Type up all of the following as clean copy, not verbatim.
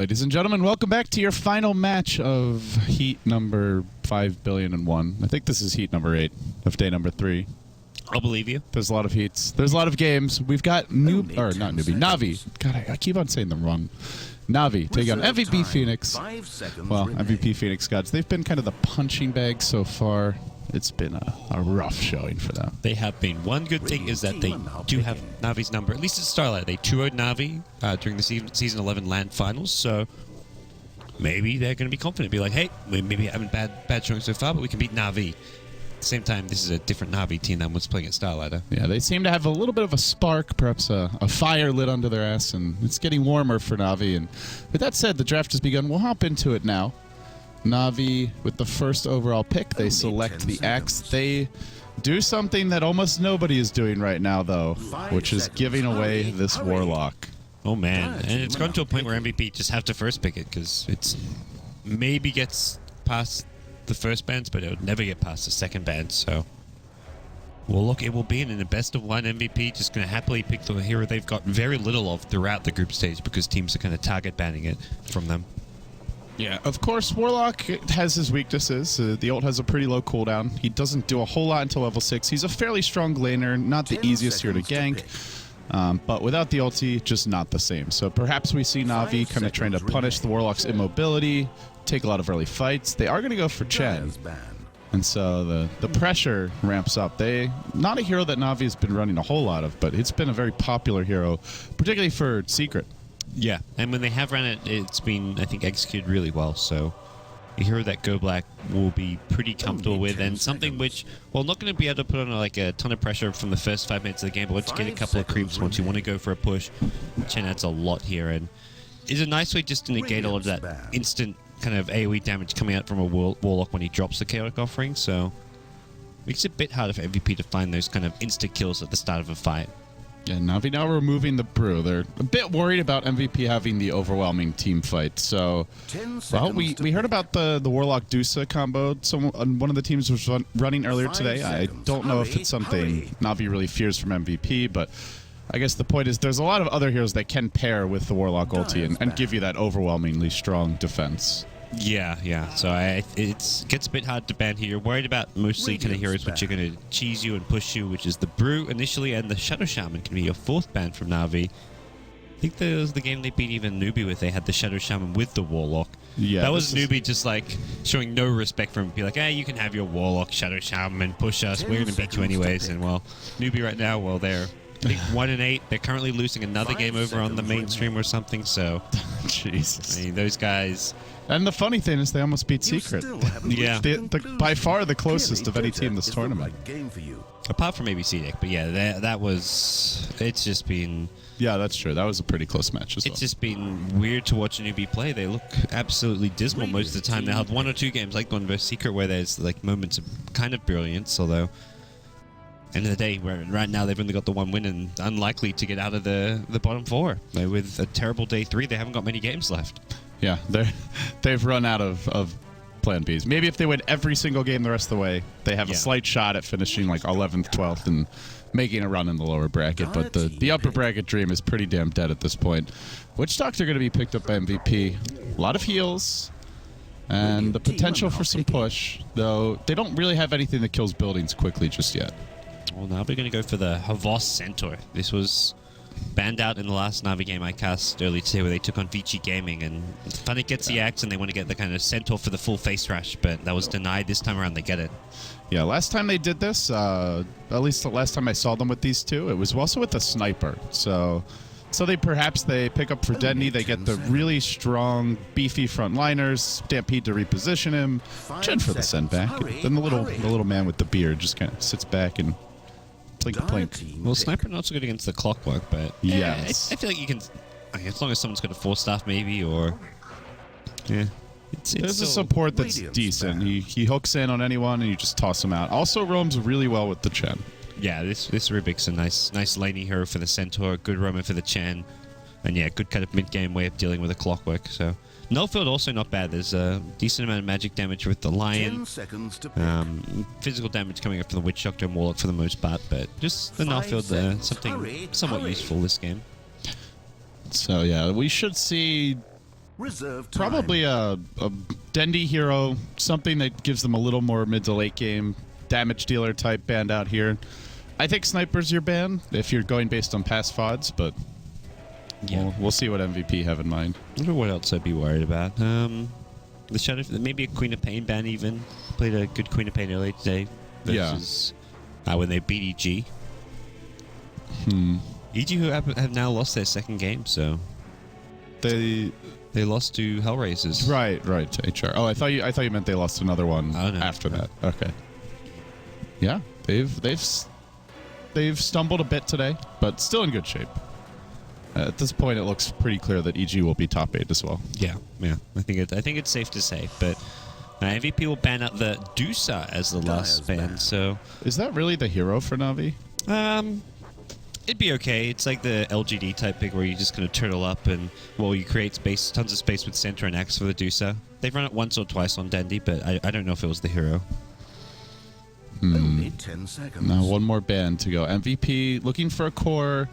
Ladies and gentlemen, welcome back to your final match of heat number 5,000,000,001. I think this is heat number 8 of day number 3. I'll believe you. There's a lot of heats. There's a lot of games. We've got Navi. God, I keep on saying them wrong. Navi taking on MVP Phoenix. Well, MVP Phoenix gods. They've been kind of the punching bag so far. It's been a rough showing for them. They have been. One good thing is that they do have Navi's number. At least at Starlight, they 2-0'd Navi during the season 11 LAN finals. So maybe they're going to be confident. Be like, hey, we maybe having bad showing so far, but we can beat Navi. At the same time, this is a different Navi team than what's playing at Starlighter. Yeah, they seem to have a little bit of a spark, perhaps a fire lit under their ass, and it's getting warmer for Navi. And with that said, the draft has begun. We'll hop into it now. Navi, with the first overall pick, they select the Axe. They do something that almost nobody is doing right now, though, which is giving away this Warlock. Oh, man. And it's gotten to a point where MVP just have to first pick it, because it's maybe gets past the first bands, but it would never get past the second band, so... Well, look, it will be in a best-of-one MVP, just going to happily pick the hero they've got very little of throughout the group stage, because teams are kind of target banning it from them. Yeah, of course, Warlock has his weaknesses. The ult has a pretty low cooldown. He doesn't do a whole lot until level 6. He's a fairly strong laner, not the easiest here to gank. But without the ulti, just not the same. So perhaps we see Navi kind of trying to punish the Warlock's immobility, take a lot of early fights. They are going to go for Chen. And so the pressure ramps up. Not a hero that Navi has been running a whole lot of, but it's been a very popular hero, particularly for Secret. Yeah, and when they have ran it, it's been, I think, executed really well. So a hero that Go Black will be pretty comfortable with, and something which, well, not going to be able to put on like a ton of pressure from the first 5 minutes of the game, but once you get a couple of creeps, once you want to go for a push, Chen adds a lot here, and is a nice way just to negate a lot of that instant kind of AoE damage coming out from a Warlock when he drops the Chaotic Offering. So makes it a bit harder for MVP to find those kind of insta kills at the start of a fight. Yeah, Navi now removing the brew. They're a bit worried about MVP having the overwhelming team fight. So, well, we heard about the Warlock Dusa combo. One of the teams was running earlier today. I don't know if it's something Navi really fears from MVP, but I guess the point is there's a lot of other heroes that can pair with the Warlock ulti and give you that overwhelmingly strong defense. Yeah. So it gets a bit hard to ban here. You're worried about mostly kind of heroes which are going to cheese you and push you, which is the Brew initially, and the Shadow Shaman can be your 4th ban from Navi. I think that was the game they beat even Newbie with. They had the Shadow Shaman with the Warlock. Yeah, that was Newbie just like showing no respect for him. Be like, hey, you can have your Warlock, Shadow Shaman, push us. We're going to beat you anyways. And well, Newbie right now, well, they're I think 1-8. They're currently losing another game over on the mainstream or something. So, Jesus, I mean, those guys. And the funny thing is they almost beat Secret. Yeah. By far the closest of any team this tournament. Apart from maybe CDEC, but yeah, that was... It's just been... Yeah, that's true. That was a pretty close match as well. It's just been weird to watch a newbie play. They look absolutely dismal most of the time. They have 1 or 2 games like one versus Secret where there's like moments of kind of brilliance, although... End of the day, right now they've only got the 1 win and unlikely to get out of the bottom 4. With a terrible day 3, they haven't got many games left. Yeah, they've run out of plan Bs. Maybe if they win every single game the rest of the way, they have a slight shot at finishing like 11th, 12th, and making a run in the lower bracket. But the upper bracket dream is pretty damn dead at this point. Witch Doctor are going to be picked up by MVP. A lot of heals. And the potential for some push, though they don't really have anything that kills buildings quickly just yet. Well, now we're going to go for the Havos Centaur. This was banned out in the last Navi game I cast earlier today where they took on Vici Gaming, and Funny gets the axe and they want to get the kind of Centaur for the full face rush, but that was denied. This time around they get it. Yeah, last time they did this, at least the last time I saw them with these two, it was also with the Sniper. So they pick up for Denny, they get the really strong, beefy frontliners, Stampede to reposition him, Chen for the send back, then the little man with the beard just kind of sits back and plink. Well, Sniper not so good against the Clockwork, but yes. I feel like you can, as long as someone's got a 4-staff maybe, or there's a support that's decent. He hooks in on anyone and you just toss him out. Also roams really well with the Chen. Yeah, this Rubik's a nice laning hero for the Centaur, good roamer for the Chen, and yeah, good kind of mid-game way of dealing with a Clockwork. So Nullfield also not bad. There's a decent amount of magic damage with the Lion. Physical damage coming up from the Witch Doctor and Warlock for the most part, but just the Nullfield something somewhat useful this game. So yeah, we should see Reserve time. Probably a Dendy hero, something that gives them a little more mid to late game damage dealer type band out here. I think Sniper's your band if you're going based on past FODs, but Yeah. we'll see what MVP have in mind. I wonder what else I'd be worried about. The Shadow, maybe a Queen of Pain ban even. Played a good Queen of Pain earlier today versus when they beat EG. EG who have now lost their second game, so They lost to Hellraisers. right to HR. Oh, I thought you meant they lost another one Oh, no. after that. Okay. Yeah, they've stumbled a bit today, but still in good shape. At this point, it looks pretty clear that EG will be top 8 as well. Yeah. I think it's safe to say, but MVP will ban out the Dusa as the last ban. So Is that really the hero for Na'Vi? it'd be okay. It's like the LGD type pick where you're just going to turtle up and, well, you create space, tons of space with Center and Axe for the Dusa. They've run it once or twice on Dendy, but I don't know if it was the hero. Only 10 seconds. Now one more band to go. MVP looking for a core.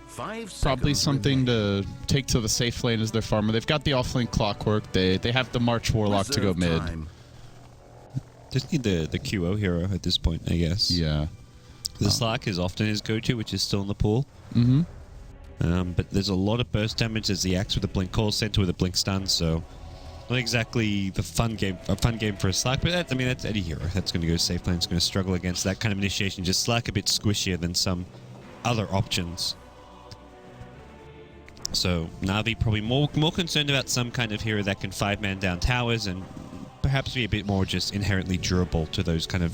5 seconds. Probably something remaining. to take to the safe lane as their farmer. They've got the off-lane clockwork. They have the March Warlock to go Reserve mid. time. Just need the QO hero at this point, I guess. Yeah. The Slack is often his go-to, which is still in the pool. But there's a lot of burst damage. There's the Axe with a blink call, Center with a blink stun, so not exactly a fun game for a Slack, but that's any hero. That's going to go safe lane. It's going to struggle against that kind of initiation. Just Slack a bit squishier than some other options. So Na'Vi probably more concerned about some kind of hero that can 5-man down towers and perhaps be a bit more just inherently durable to those kind of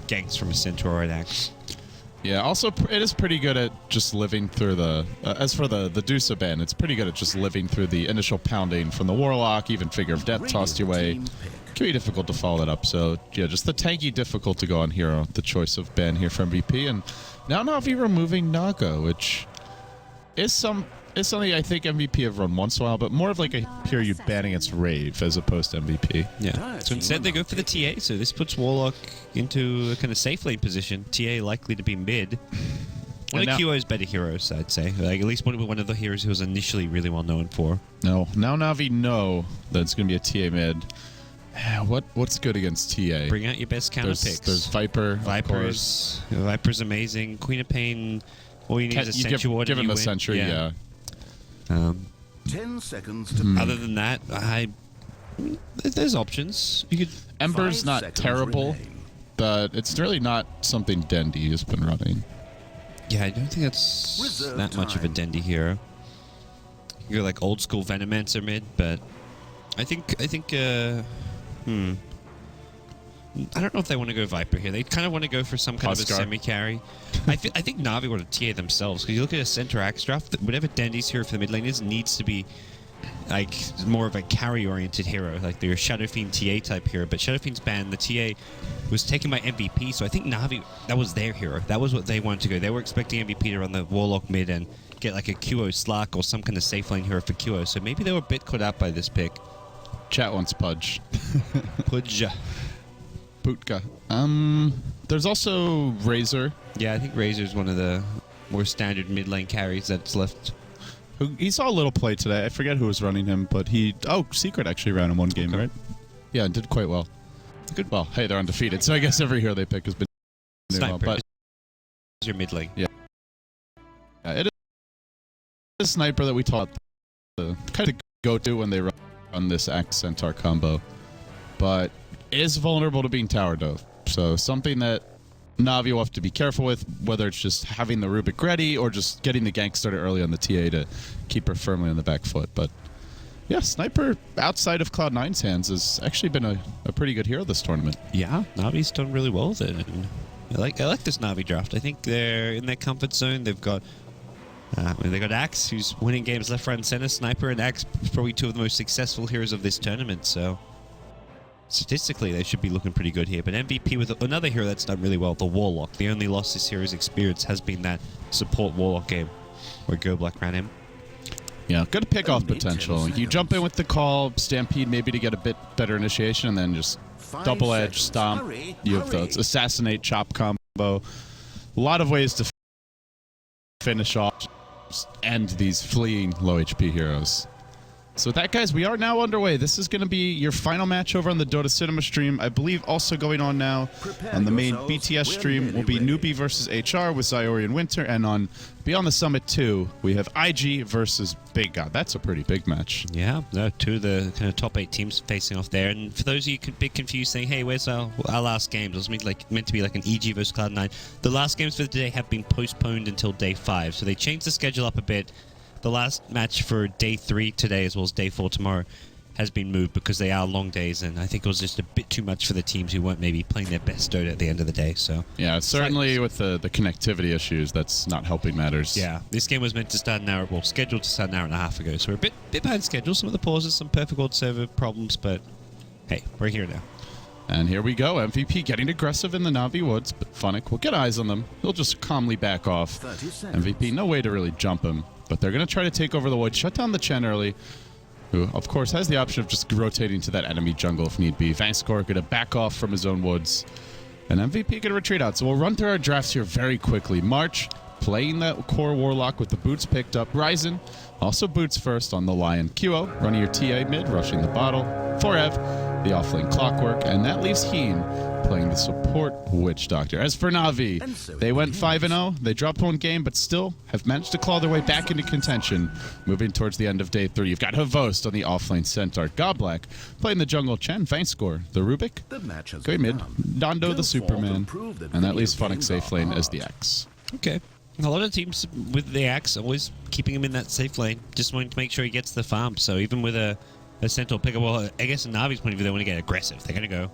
ganks from a Center or an Axe. Yeah, also, it is pretty good at just living through the... as for the Dusa ban, it's pretty good at just living through the initial pounding from the Warlock, even Figure of Death tossed your way. Team It pick. can be difficult to follow that up, so yeah, just the tanky difficult to go on hero, the choice of ban here for MVP, and now Na'Vi removing Naga, which is something I think MVP have run once in a while, but more of like a hero you'd ban against Rave as opposed to MVP. Yeah. So instead they go for the TA, so this puts Warlock into a kind of safe lane position. TA likely to be mid. One And of now- QO's better heroes, I'd say. Like at least one of the heroes who was initially really well known for. No, now Na'Vi know that it's going to be a TA mid. What's good against TA? Bring out your best counter picks. There's Viper, of course. Viper's amazing. Queen of Pain. All you need is a You Sentry Ward give and him you a win. Sentry, yeah. 10 seconds to Other than that, there's options. You could. Ember's 5 not seconds terrible, remaining. but it's really not something Dendy has been running. Yeah, I don't think that's Reserve that much of a time. Dendy hero. You go like old school Venomancer mid, but I think I don't know if they want to go Viper here. They kind of want to go for some kind of a Huskar. semi-carry. I think Na'Vi want to TA themselves, because you look at a Center Axe draft, whatever Dendy's hero for the mid lane is needs to be like more of a carry-oriented hero, like they're a Shadow Fiend TA type hero. But Shadow Fiend's ban, the TA was taken by MVP, so I think Na'Vi, that was their hero. That was what they wanted to go. They were expecting MVP to run the Warlock mid and get like a QO Slack or some kind of safe lane hero for QO. So maybe they were a bit caught out by this pick. Chat wants Pudge. Pudge. Putka. There's also Razor. Yeah, I think Razor's one of the more standard mid lane carries that's left. He saw a little play today. I forget who was running him, but Secret actually ran him one game, right? Yeah, and did quite well. Good. Well, hey, they're undefeated, so I guess every hero they pick has been doing well. Sniper But is your mid lane. it is a sniper that we taught the kind of go-to when they run this Axe Centaur combo, but is vulnerable to being tower dove. So something that Na'Vi will have to be careful with, whether it's just having the Rubik ready or just getting the gank started early on the TA to keep her firmly on the back foot. But yeah, Sniper outside of Cloud9's hands has actually been a pretty good hero this tournament. Yeah, Navi's done really well with it. And I like this Na'Vi draft. I think they're in their comfort zone. They've got Axe, who's winning games left, right, and center. Sniper and Axe, probably two of the most successful heroes of this tournament. So statistically, they should be looking pretty good here. But MVP with another hero that's done really well, the Warlock. The only loss this hero's experience has been that support Warlock game where Go Black ran him. Yeah, good pick-off Only 10 potential. You jump in with the call, Stampede maybe to get a bit better initiation, and then just 5 double edge, seconds. stomp. Hurry, You have the hurry. assassinate, chop combo. A lot of ways to finish off, just end these fleeing low HP heroes. So with that, guys, we are now underway. This is going to be your final match over on the Dota Cinema stream. I believe also going on now on the main BTS stream will be Newbie versus HR with Zyori and Winter. And on Beyond the Summit 2, we have IG versus Big God. That's a pretty big match. Yeah, no, two of the kind of top 8 teams facing off there. And for those of you who could be confused saying, hey, where's our last games? It was meant to be like an EG versus Cloud9. The last games for the day have been postponed until day 5. So they changed the schedule up a bit. The last match for day 3 today, as well as day 4 tomorrow, has been moved because they are long days, and I think it was just a bit too much for the teams who weren't maybe playing their best Dota at the end of the day. So yeah, certainly with the connectivity issues, that's not helping matters. yeah, this game was meant to start an hour, well, scheduled to start an hour and a half ago, so we're a bit behind schedule. Some of the pauses, some perfect world server problems, but hey, we're here now. And here we go. MVP getting aggressive in the Na'Vi woods, but Funnick will get eyes on them. He'll just calmly back off. 30 seconds. MVP, no way to really jump him, but they're going to try to take over the wood, shut down the Chen early, who, of course, has the option of just rotating to that enemy jungle if need be. Vincere going to back off from his own woods, and MVP going to retreat out. So we'll run through our drafts here very quickly. March, playing that core Warlock with the boots picked up. Ryzen, also boots first on the Lion. QO, running your TA mid, rushing the bottle. Forev, the offlane Clockwork, and that leaves Heen playing the support Witch Doctor. As for Na'Vi, they went 5-0. They dropped one game, but still have managed to claw their way back into contention. Moving towards the end of day 3, you've got Havost on the offlane Centaur. Godblack playing the jungle Chen. Vincere, the Rubik, The match has going mid. begun. Dondo, Go the Superman, forth prove and that leaves video Funnick games safe are lane as the hard. X. Okay. A lot of teams with the Axe always keeping him in that safe lane, just wanting to make sure he gets the farm. So even with a Centaur pickup, well, I guess in Navi's point of view, they want to get aggressive. They're going to go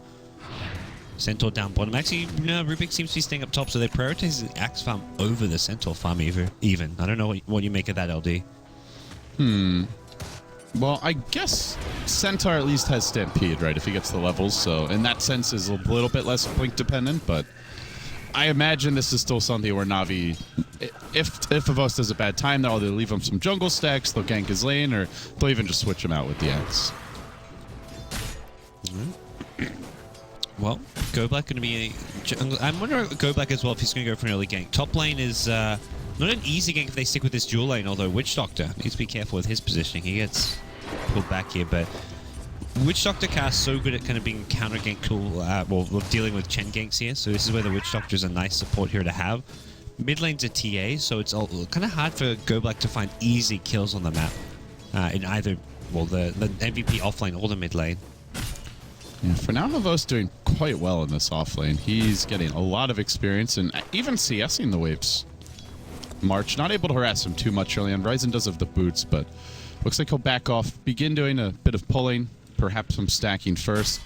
Centaur down bottom. Actually, no, Rubik seems to be staying up top, so they prioritize the Axe farm over the Centaur farm even. I don't know what you make of that, LD. Well, I guess Centaur at least has Stampede, right, if he gets the levels. So in that sense is a little bit less blink dependent, but I imagine this is still something where Na'Vi, if Havost has a bad time, they'll either leave him some jungle stacks, they'll gank his lane, or they'll even just switch him out with the Axe. Well, Go Black going to be a jungle. I'm wondering Go Black as well if he's going to go for an early gank. Top lane is not an easy gank if they stick with this dual lane, although Witch Doctor needs to be careful with his positioning. He gets pulled back here, but Witch Doctor cast so good at kind of being counter gank tool, well, dealing with Chen ganks here, so this is where the Witch Doctor is a nice support here to have. Mid lane's a TA, so it's kind of hard for Go Black to find easy kills on the map in either, well, the MVP offlane or the mid lane. Yeah, for now, Havost doing quite well in this offlane. He's getting a lot of experience and even CSing the waves. March, not able to harass him too much early on. Ryzen does have the boots, but looks like he'll back off, begin doing a bit of pulling, perhaps some stacking first.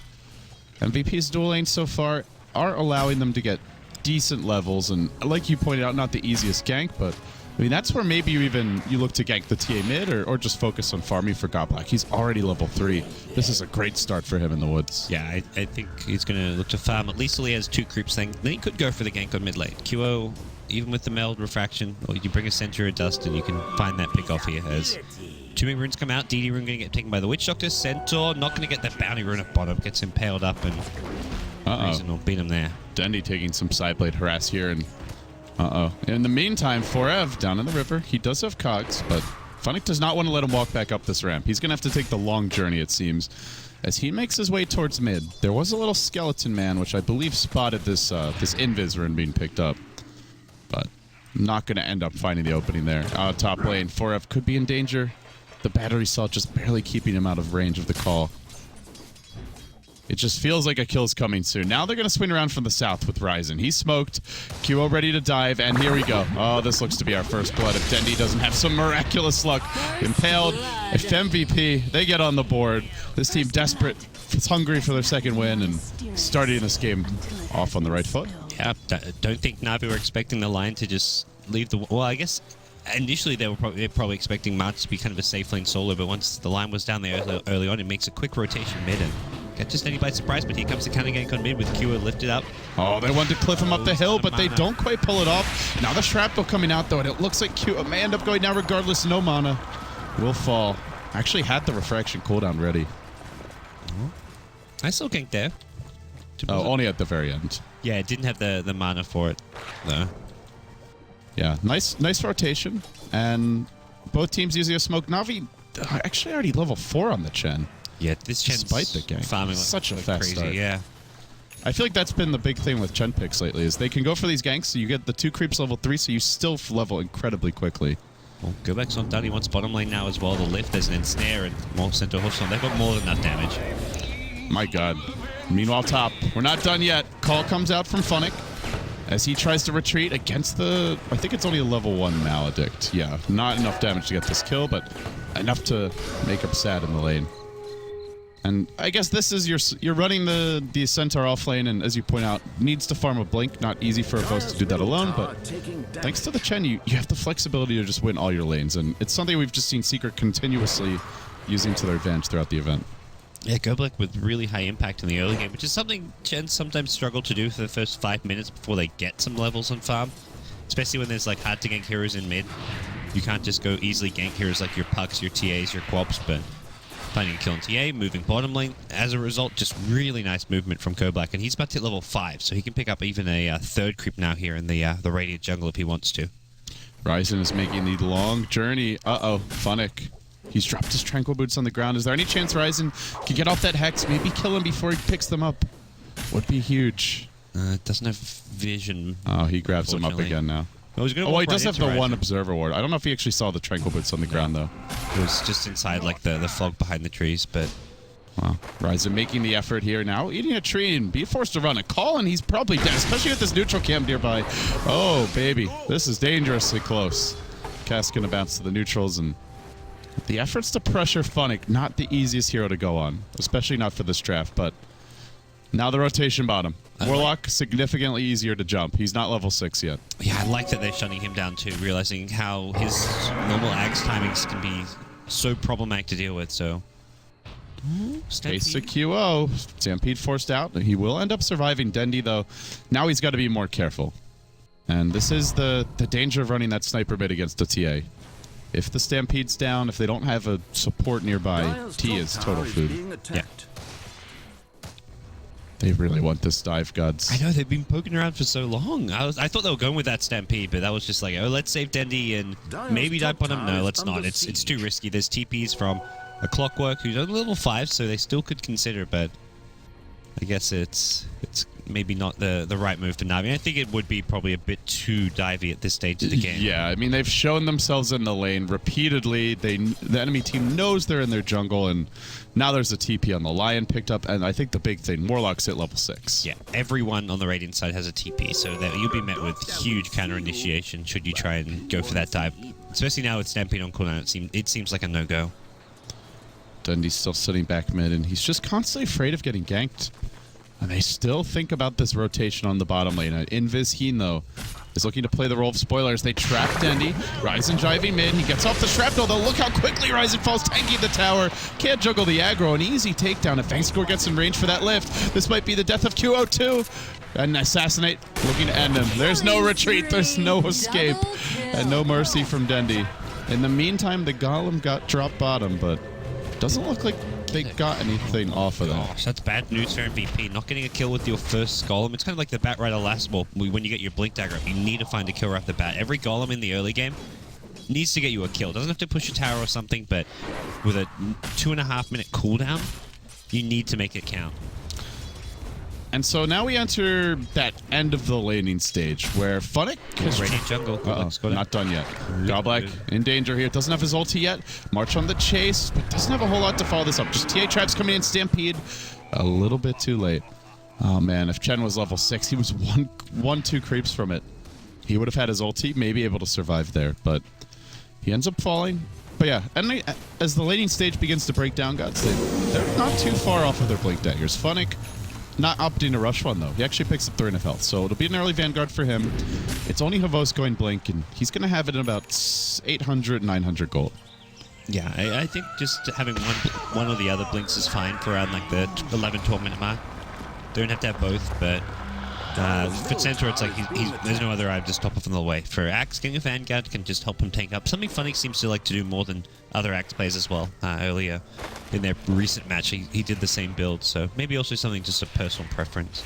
MVP's dual lanes so far are allowing them to get decent levels, and like you pointed out, not the easiest gank, but I mean, that's where maybe you look to gank the TA mid or just focus on farming for Godblack. He's already level 3. This is a great start for him in the woods. Yeah, I think he's going to look to farm at least till he has 2 creeps thing. Then he could go for the gank on mid lane. QO, even with the meld refraction, or you bring a Centaur of Dust and you can find that pick off here as 2 big runes come out. DD rune going to get taken by the Witch Doctor. Centaur not going to get that bounty rune at bottom. Gets impaled up and Reason will beat him there. Dendy taking some sideblade harass here, and in the meantime, Forev down in the river. He does have cogs, but Funnick does not want to let him walk back up this ramp. He's going to have to take the long journey, it seems, as he makes his way towards mid. There was a little skeleton man, which I believe spotted this invis rune being picked up, but not going to end up finding the opening there. Top lane, Forev could be in danger. The battery cell just barely keeping him out of range of the call. It just feels like a kill's coming soon. Now they're going to swing around from the south with Ryzen. He's smoked. QO ready to dive, and here we go. Oh, this looks to be our first blood if Dendy doesn't have some miraculous luck. Impaled. If MVP, they get on the board. This team desperate, it's hungry for their second win, and starting this game off on the right foot. Yeah, don't think Na'Vi were expecting the line to just leave the... Well, I guess initially they were probably expecting March to be kind of a safe lane solo, but once the line was down there early on, it makes a quick rotation mid and catches Dendy by surprise, but here comes the counter gank on mid with QO lifted up. Oh, they want to cliff him up the hill, but they don't quite pull it off. Now the shrapnel coming out, though, and it looks like QO may end up going down regardless. No mana. Will fall. Actually had the refraction cooldown ready. I still ganked there. Oh, only at the very end. Yeah, it didn't have the mana for it, though. Yeah, nice rotation, and both teams using a smoke. Na'Vi actually already level 4 on the Chen. Yeah, this Chen's Despite the gank. farming Such a like fast crazy. start. Yeah. I feel like that's been the big thing with Chen picks lately is they can go for these ganks, so you get the 2 creeps level 3, so you still level incredibly quickly. Well, Gobek's not done. He wants bottom lane now as well. The lift, there's an ensnare and more center hoofs on. They've got more than enough damage. My god. Meanwhile, top. We're not done yet. Call comes out from Funnick as he tries to retreat against the... I think it's only a level 1 Maledict. Yeah, not enough damage to get this kill, but enough to make him sad in the lane. And I guess this is you're running the Centaur off lane, and as you point out, needs to farm a blink. Not easy for a host to do that alone, but thanks to the Chen, you have the flexibility to just win all your lanes, and it's something we've just seen Secret continuously using to their advantage throughout the event. Yeah, Gobek with really high impact in the early game, which is something Chen sometimes struggle to do for the first 5 minutes before they get some levels on farm. Especially when there's like hard to gank heroes in mid. You can't just go easily gank heroes like your Pucks, your TAs, your Quops, but finding a kill on TA, moving bottom lane. As a result, just really nice movement from Koblack, and he's about to hit level 5, so he can pick up even a 3rd creep now here in the Radiant jungle if he wants to. Ryzen is making the long journey. Uh-oh, Funnick. He's dropped his Tranquil Boots on the ground. Is there any chance Ryzen can get off that Hex, maybe kill him before he picks them up? Would be huge. Doesn't have vision. Oh, he grabs him up again now. Oh, he does have the 1 Observer Ward. I don't know if he actually saw the Tranquil Boots on the ground, though. It was just inside, like, the fog behind the trees, but... Wow. Ryzen making the effort here now. Eating a tree and be forced to run a call, and he's probably dead, especially with this neutral cam nearby. Oh, baby. This is dangerously close. Cass gonna bounce to the neutrals, and the efforts to pressure Funnick, not the easiest hero to go on, especially not for this draft, but now the rotation bottom. Warlock, significantly easier to jump. He's not level 6 yet. Yeah, I like that they're shutting him down too, realizing how his normal Ags timings can be so problematic to deal with, so... Case of QO. Stampede forced out. He will end up surviving Dendi, though. Now he's got to be more careful. And this is the danger of running that sniper bait against a TA. If the Stampede's down, if they don't have a support nearby, T is total food. Yeah. They really want this dive, gods. I know, they've been poking around for so long. I thought they were going with that Stampede, but that was just like, oh, let's save Dendi and maybe dive on him. No, let's not. It's too risky. There's TPs from a Clockwork who's only level 5, so they still could consider, but I guess it's maybe not the right move for Navi. I think it would be probably a bit too divey at this stage of the game. Yeah, I mean, they've shown themselves in the lane repeatedly. The enemy team knows they're in their jungle, and now there's a TP on the Lion picked up, and I think the big thing, Warlock's hit level 6. Yeah, everyone on the Radiant side has a TP, so that you'll be met with huge counter initiation should you try and go for that dive. Especially now with Stampede on cooldown, it seems like a no-go. Dundee's still sitting back mid, and he's just constantly afraid of getting ganked. And they still think about this rotation on the bottom lane. Invis Heen, though, is looking to play the role of spoilers. They trap Dendi. Ryzen driving mid. He gets off the shrapnel, though. Look how quickly Ryzen falls, tanking the tower. Can't juggle the aggro. An easy takedown. If Vangscore gets in range for that lift, this might be the death of QO2. And Assassinate looking to end him. There's no retreat. There's no escape. And no mercy from Dendi. In the meantime, the Golem got dropped bottom, but doesn't look like they got anything off of that. Gosh, that's bad news for MVP. Not getting a kill with your first Golem. It's kind of like the Bat Rider last ball. When you get your Blink Dagger up, you need to find a kill right off the bat. Every Golem in the early game needs to get you a kill. Doesn't have to push a tower or something, but with a 2.5-minute cooldown, you need to make it count. And so now we enter that end of the laning stage where Funnick is Radiant jungle. not done yet. Godblack in danger here. Doesn't have his ulti yet. March on the chase, but doesn't have a whole lot to follow this up. Just TA traps coming in. Stampede a little bit too late. Oh man, if Chen was level 6, he was two creeps from it. He would have had his ulti, maybe able to survive there, but he ends up falling. But yeah, and as the laning stage begins to break down, gods, they're not too far off of their Blink Daggers. Funnick not opting to rush one, though. He actually picks up 3 health, so it'll be an early Vanguard for him. It's only Havos going Blink, and he's going to have it in about 800, 900 gold. Yeah, I think just having one or the other Blinks is fine for around like the 11, 12-minute mark. Don't have to have both, but for Centaur, it's like there's no other item to stop off on the way. For Axe, getting a Vanguard can just help him tank up. Something Funny seems to like to do more than other Axe players as well. Earlier in their recent match, he did the same build, so maybe also something just a personal preference.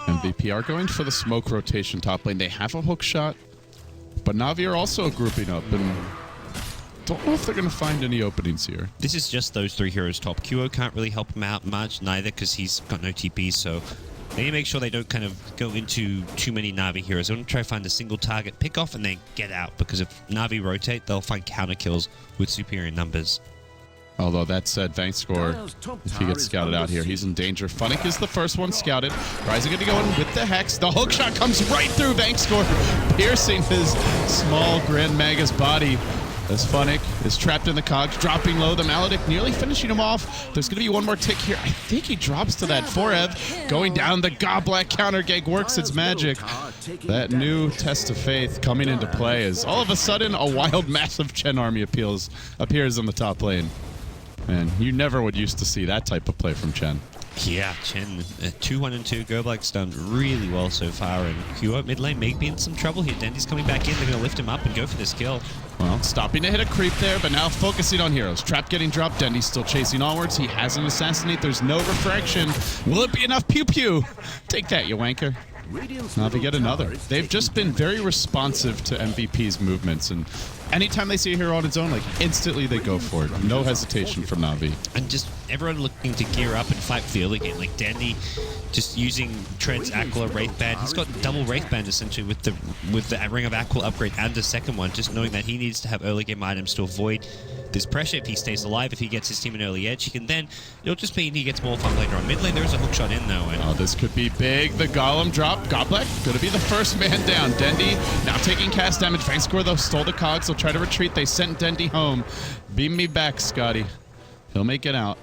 MVP are going for the smoke rotation top lane. They have a hook shot, but Navi are also grouping up, and don't know if they're going to find any openings here. This is just those 3 heroes top. QO can't really help him out much, neither, because he's got no TP, so they need to make sure they don't kind of go into too many Na'Vi heroes. They want to try to find a single target, pick off, and then get out, because if Na'Vi rotate, they'll find counter kills with superior numbers. Although that said, Vincere, if he gets scouted out here, he's in danger. Funnick is the first one scouted. Ryzen going to go in with the Hex. The hook shot comes right through Vincere, piercing his small Grand Magus body. As Funnick is trapped in the cogs, dropping low. The Maledict nearly finishing him off. There's going to be one more tick here. I think he drops to that forev. Going down, the Goblak counter gag works its magic. That new test of faith coming into play as all of a sudden a wild, massive Chen army appears on the top lane. And you never would used to see that type of play from Chen. Yeah, Chen, 2-1-2. Goblak's done really well so far, and QO mid lane may be in some trouble here. Dendy's coming back in. They're going to lift him up and go for this kill. Well, stopping to hit a creep there, but now focusing on heroes. Trap getting dropped. Dendy's still chasing onwards. He has an assassinate. There's no refraction. Will it be enough? Pew pew. Take that, you wanker. Now they get another. They've just been very responsive to MVP's movements, and anytime they see a hero on its own, like instantly they go for it. No hesitation from Na'Vi. And just everyone looking to gear up and fight for the early game. Like Dandy just using Tread's Aquila Wraith Band. He's got double Wraith Band essentially with the Ring of Aquila upgrade and the second one, just knowing that he needs to have early game items to avoid this pressure. If he stays alive, if he gets his team an early edge, he can then, it'll just mean he gets more fun later on. Mid lane, there's a hook shot in though. And oh, this could be big. The Golem drop. Goblak going to be the first man down. Dendy now taking cast damage. Vincere though stole the cogs. They'll try to retreat. They sent Dendy home. Beam me back, Scotty. He'll make it out.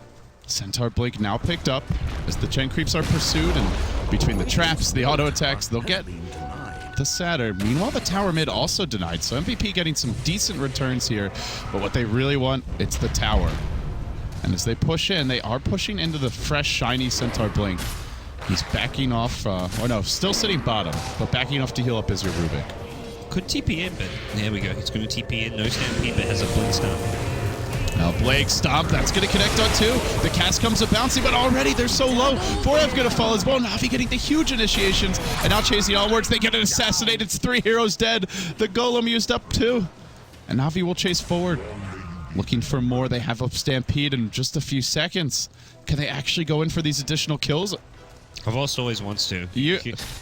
Centaur Blink now picked up as the Chen creeps are pursued, and between the traps, the auto attacks, they'll get the Satyr. Meanwhile, the tower mid also denied, so MVP getting some decent returns here, but what they really want, it's the tower. And as they push in, they are pushing into the fresh, shiny Centaur Blink. He's backing off, or no, still sitting bottom, but backing off to heal up as your Rubik. could TP in, but there we go. He's going to TP in. No Stampede, but has a Blink Stomp. Now Blake Stomp, that's going to connect on two. The cast comes up bouncing, but already they're so low. 4F going to fall as well. Na'Vi getting the huge initiations, and now chasing onwards. They get an assassinate. It's 3 heroes dead. The Golem used up 2. And Na'Vi will chase forward. Looking for more. They have up Stampede in just a few seconds. Can they actually go in for these additional kills? Avast always wants to.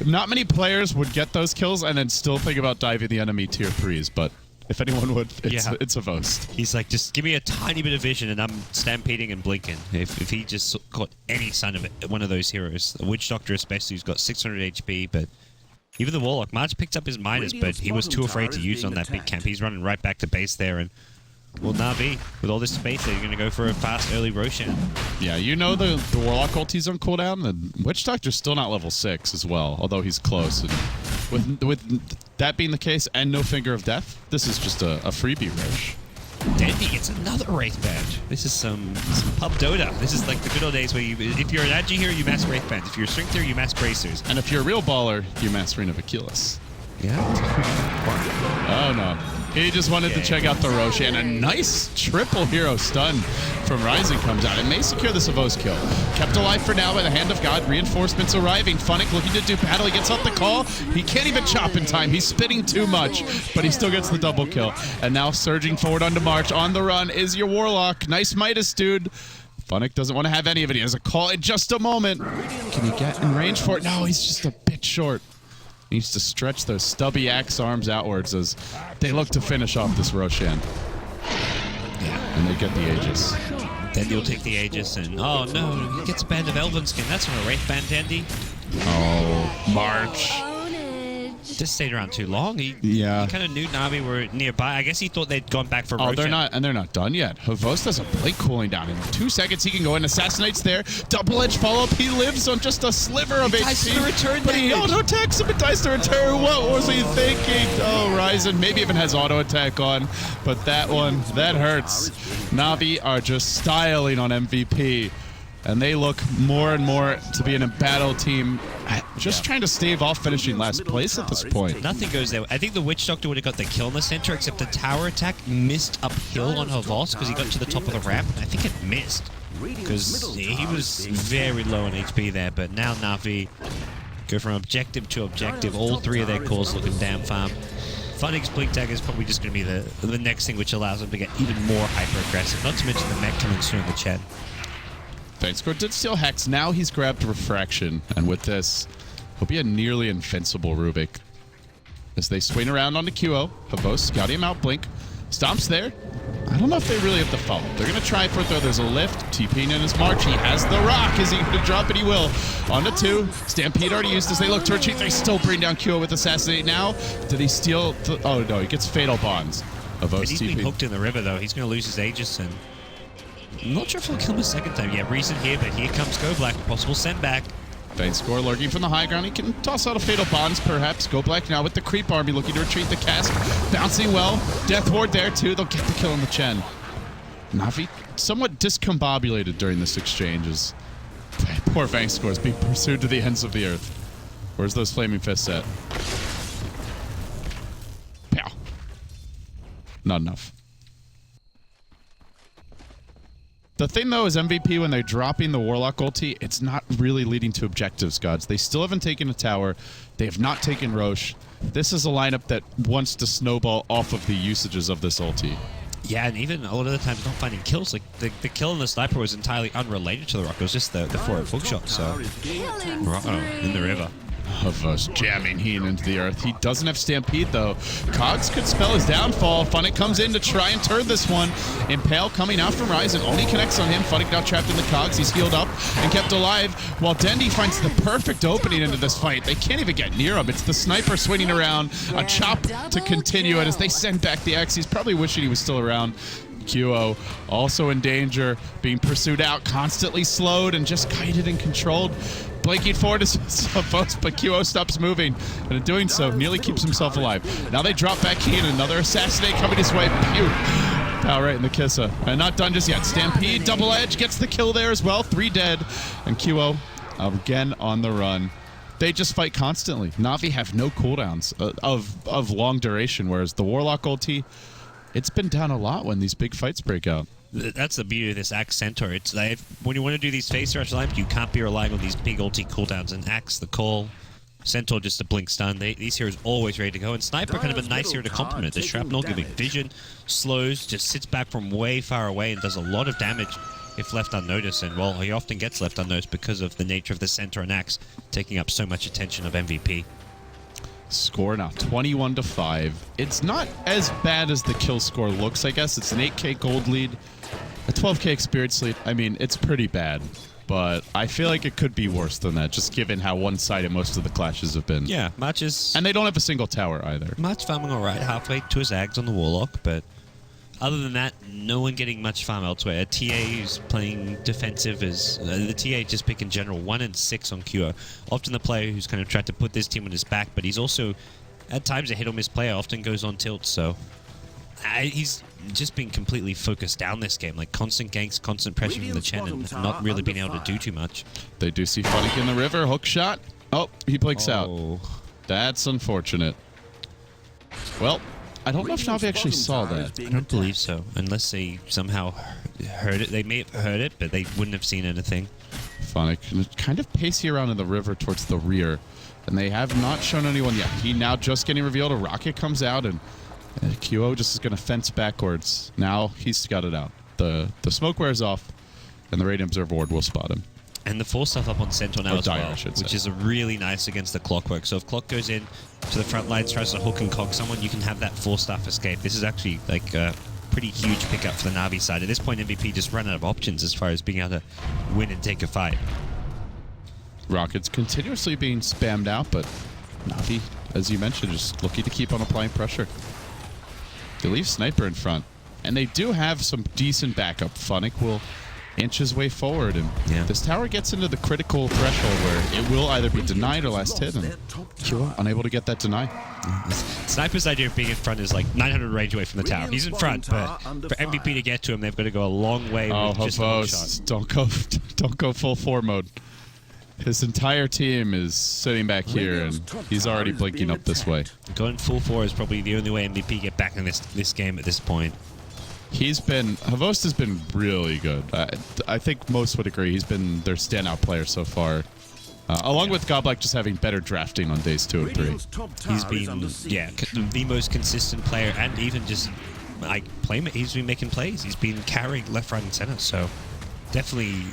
Not many players would get those kills and then still think about diving the enemy tier 3s, but if anyone would, it's Avast. He's like, just give me a tiny bit of vision and I'm stampeding and blinking. If he just got any sign of it, one of those heroes, the Witch Doctor especially, who's got 600 HP, but even the Warlock, March picked up his Midas, but he was too afraid to use it on that big camp. He's running right back to base there, and well, Na'Vi, with all this space, they're going to go for a fast early Roshan. Yeah, you know the Warlock ulti's on cooldown. The Witch Doctor's still not level 6 as well, although he's close. And with that being the case and no Finger of Death, this is just a freebie Rosh. Dandy gets another Wraith Badge. This is some pub Dota. This is like the good old days where if you're an Agi hero, you mass Wraith Badge. If you're a Strength hero, you mass Bracers. And if you're a real baller, you mass Ring of Achilles. Yeah. Oh no. He just wanted to check out the Roshan. A nice triple hero stun from Rising comes out. It may secure the Savos kill. Kept alive for now by the hand of God. Reinforcements arriving. Funnick looking to do battle. He gets off the call. He can't even chop in time. He's spitting too much, but he still gets the double kill. And now surging forward onto March. On the run is your Warlock. Nice Midas, dude. Funnick doesn't want to have any of it. He has a call in just a moment. Can he get in range for it? No, he's just a bit short. Needs to stretch those stubby axe arms outwards as they look to finish off this Roshan. Yeah. And they get the Aegis. Then you'll take the Aegis and, oh no, he gets a band of Elven Skin. That's not a Wraith Band, Dandy. Oh, March. Just stayed around too long. He kind of knew Na'Vi were nearby. I guess he thought they'd gone back for Roshan. They're not done yet. Havost has a Blink cooling down. In 2 seconds, he can go in. Assassinates there. Double-edged follow-up. He lives on just a sliver of HP. Dies to return but he auto-attacks him. It dies to return. What was he thinking? Oh, Ryzen maybe even has auto-attack on. But that one, that hurts. Na'Vi are just styling on MVP. And they look more and more to be an embattled team, just trying to stave off finishing last place at this point. Nothing goes there. I think the Witch Doctor would have got the kill in the center, except the tower attack missed uphill on Havos because he got to the top of the ramp. I think it missed because he was very low on HP there. But now Na'Vi go from objective to objective. All 3 of their cores looking damn farm. Funnick's Blink Dagger is probably just going to be the next thing which allows him to get even more hyper-aggressive, not to mention the mech coming soon in the Chen. Vainscore did steal Hex. Now he's grabbed Refraction. And with this, he'll be a nearly invincible Rubik. As they swing around onto QO, Havos scouting him out, Blink. Stomps there. I don't know if they really have to follow. They're going to try for a throw. There's a lift. TPing in his march. He has the rock. Is he going to drop it? He will. On to 2. Stampede already used as they look to retreat. They still bring down QO with Assassinate now. Did he steal? Oh, no. He gets Fatal Bonds. Havos He's TP. been hooked in the river, though. He's going to lose his Aegis, and I'm not sure if he'll kill him a second time. Yeah, Reason here, but here comes Go Black. Possible send back. Vainscore lurking from the high ground. He can toss out a Fatal Bonds, perhaps. Go Black now with the Creep Army looking to retreat the cask. Bouncing well. Death Ward there, too. They'll get the kill on the Chen. Na'Vi somewhat discombobulated during this exchange as poor Vainscore is being pursued to the ends of the earth. Where's those Flaming Fists at? Pow. Not enough. The thing, though, is MVP, when they're dropping the Warlock ulti, it's not really leading to objectives, gods. They still haven't taken a tower. They have not taken Roche. This is a lineup that wants to snowball off of the usages of this ulti. Yeah, and even a lot of the times not finding kills. Like, the kill on the sniper was entirely unrelated to the rock. It was just the forward hookshot, so... Uh-oh, in the river. Of us jamming Heen into the earth. He doesn't have Stampede, though. Cogs could spell his downfall. Funnick comes in to try and turn this one. Impale coming out from Ryzen only connects on him. Funnick now trapped in the Cogs. He's healed up and kept alive, while Dendy finds the perfect opening into this fight. They can't even get near him. It's the sniper swinging around. A chop to continue it as they send back the X. He's probably wishing he was still around. QO also in danger, being pursued out, constantly slowed and just guided and controlled. Blinking forward is Havos, but QO stops moving, and in doing so, nearly keeps himself alive. Now they drop back in, another Assassinate coming his way. Pew! Power right in the Kissa. And not done just yet. Stampede, Double Edge, gets the kill there as well. 3 dead, and QO again on the run. They just fight constantly. Na'Vi have no cooldowns of long duration, whereas the Warlock ulti, it's been down a lot when these big fights break out. That's the beauty of this Axe Centaur. It's like, when you want to do these face rush lineups, you can't be relying on these big ulti cooldowns. And Axe, the call, Centaur just a blink stun. These heroes always ready to go. And Sniper kind of a nice hero to complement. The Shrapnel giving vision, slows, just sits back from way far away and does a lot of damage if left unnoticed. And, well, he often gets left unnoticed because of the nature of the Centaur and Axe taking up so much attention of MVP. Score now 21-5. It's not as bad as the kill score looks, I guess. It's an 8k gold lead, a 12k experience lead. I mean, it's pretty bad, but I feel like it could be worse than that, just given how one-sided most of the clashes have been. Yeah, March is... And they don't have a single tower either. March farming alright, halfway to his Ags on the Warlock, but other than that, no one getting much farm elsewhere. TA who's playing defensive is... the TA just pick in general 1 and 6 on QO. Often the player who's kind of tried to put this team on his back, but he's also, at times, a hit-or-miss player, often goes on tilt, so... he's just been completely focused down this game, like constant ganks, constant pressure from the Chen, and not really being able to do too much. They do see Funnick in the river, hook shot. Oh, he blinks out. That's unfortunate. Well, I don't know if Na'Vi actually saw that. I don't believe so, unless they somehow heard it. They may have heard it, but they wouldn't have seen anything. Funnick kind of pacey around in the river towards the rear, and they have not shown anyone yet. He now just getting revealed. A rocket comes out, and QO just is going to fence backwards. Now he's scouted out. The smoke wears off, and the Radiant Observer Ward will spot him. And the force stuff up on Centaur now as Dire, well, I should which say. is really nice against the Clockwork. So if Clock goes in to the front lines, tries to hook and cog someone, you can have that force staff escape. This is actually like a pretty huge pickup for the Na'Vi side. At this point, MVP just run out of options as far as being able to win and take a fight. Rockets continuously being spammed out, but Na'Vi, as you mentioned, just looking to keep on applying pressure. They leave Sniper in front, and they do have some decent backup. Funnick will inch his way forward, and this tower gets into the critical threshold where it will either be denied or last hit, and QO unable to get that deny. Sniper's idea of being in front is like 900 range away from the tower. He's in front, but for MVP to get to him, they've got to go a long way with just a hook shot. Don't go full 4 mode. His entire team is sitting back here, and he's already blinking up this way. Going full 4 is probably the only way MVP get back in this game at this point. Havos has been really good. I think most would agree he's been their standout player so far. Along with Godlike just having better drafting on days 2 and 3. Radiant's top tower He's is under been, siege. the most consistent player, and even just he's been making plays. He's been carrying left, right, and center. So definitely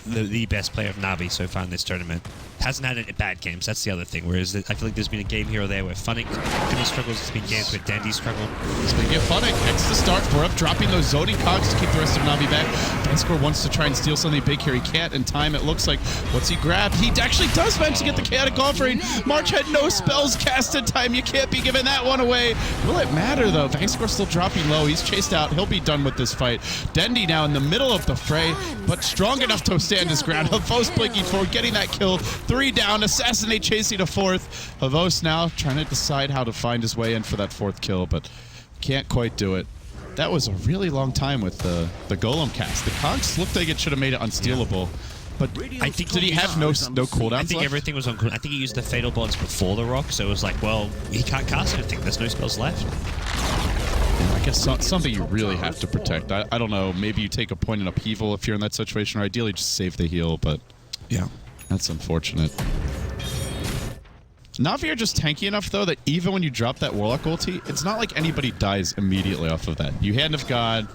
the best player of Na'Vi so far in this tournament. Hasn't had any bad games. That's the other thing. Whereas I feel like there's been a game here or there where Funnick really struggles. There's been games where Dandy struggled. Speaking of Funnick, X to start for up, dropping those zoning cogs to keep the rest of Na'Vi back. Vincere wants to try and steal something big here. He can't in time. It looks like what's he grabbed? He actually does manage to get the chaotic offering. March had no spells cast in time. You can't be giving that one away. Will it matter though? Vincere still dropping low. He's chased out. He'll be done with this fight. Dendy now in the middle of the fray, but strong enough to stand his ground. Havos blinking forward, getting that kill. 3 down. Assassinate chasing a 4th. Havos now trying to decide how to find his way in for that 4th kill, but can't quite do it. That was a really long time with the Golem cast. The cogs looked like it should have made it unstealable. But I think did he have no cooldowns I think left? everything was on. I think he used the Fatal Bonds before the Rock, so it was like, well, he can't cast anything. There's no spells left. I guess something you really have to protect. I don't know. Maybe you take a point in upheaval if you're in that situation, or ideally just save the heal, but Yeah. that's unfortunate. Na'Vi are just tanky enough, though, that even when you drop that Warlock ulti, it's not like anybody dies immediately off of that. You Hand of God,